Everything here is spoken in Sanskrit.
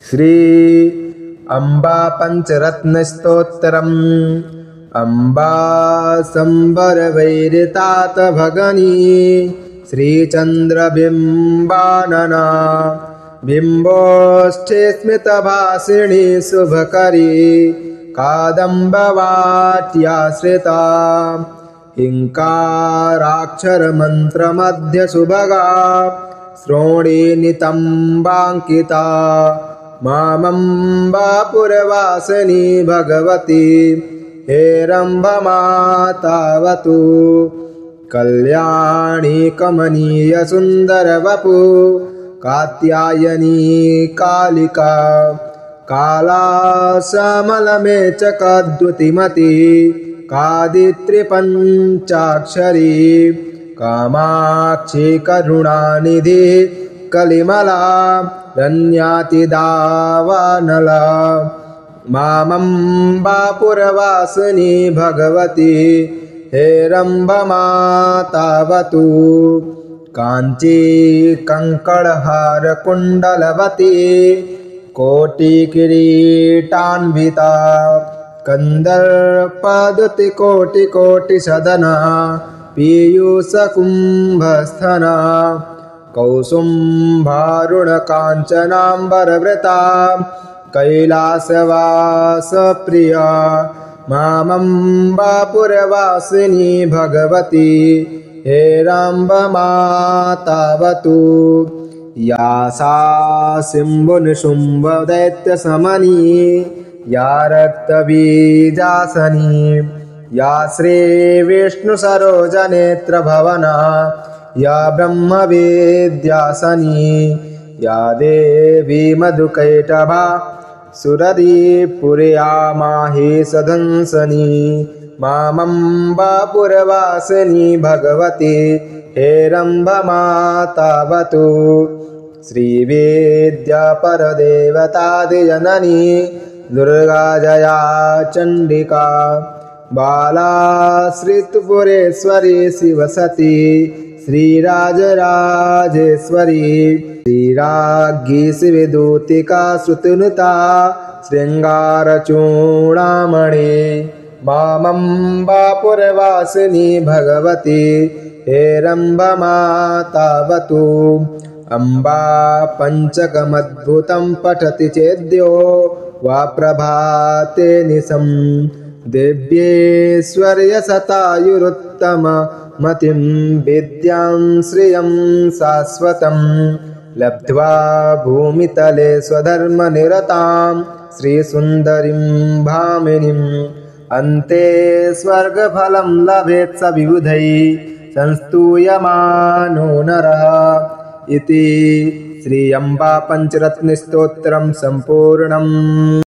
श्री अम्बा पञ्चरत्नस्तोत्रम् अम्बा संवरवैरितात भगनी श्रीचन्द्रबिम्बानना बिम्बोष्ठे स्मितभासिनी शुभकरी कादम्बवाट्याश्रिता हिङ्काराक्षरमन्त्रमध्यसुभगा श्रोणी नितम्बाङ्किता मामम्बापुरवासिनी भगवती हेरम्बमातावतु कल्याणी कमनीयसुन्दरवपु कात्यायनी कालिका काला श्यामलमेचकद्युतिमती कादित्रिपञ्चाक्षरी कामाक्षी करुणानिधि कलिमला रण्यातिदावानला मामम्बापुरवासिनी भगवती हेरम्बमातावतु काञ्ची कङ्कणहारकुण्डलवती कोटिकिरीटान्विता कन्दर्पदुतिकोटिकोटिसदना पीयूषकुम्भस्थना कौसुम्भारुणकाञ्चनाम्बरवृता कैलासवासप्रिया मामम्बापुरवासिनी भगवती हेरम्बमातावतु या सा सिंहनिशुम्भदैत्यशमनी या रक्तबीजासनी या श्रीविष्णुसरोजनेत्रभवना या ब्रह्मविद्यासनी या देवी मधुकैटभा सुररीपुर्या माहेशदंसनी मामम्बापुरवासिनी भगवती हेरम्बमातावतु श्रीवेद्यापरदेवतादिजननी दुर्गा जया चण्डिका बाला श्रीत्रिपुरेश्वरी शिवसती श्रीराजराजेश्वरी श्रीराज्ञी शिवदूतिका श्रुतिनुता श्रृङ्गारचूडामणि मामम्बापुरवासिनी भगवती हेरम्बमातावतु अम्बा पञ्चकमद्भुतं पठति चेद्यो वा प्रभाते निशम् दिव्यैश्वर्यशतायुरुत्तममतिं विद्यां श्रियं शाश्वतं लब्ध्वा भूमितले स्वधर्मनिरतां श्रीसुन्दरीं भामिनीम् अन्ते स्वर्गफलं लभेत् स विबुधैः संस्तूयमानो नरः इति श्री अम्बा पञ्चरत्नस्तोत्रं सम्पूर्णम्।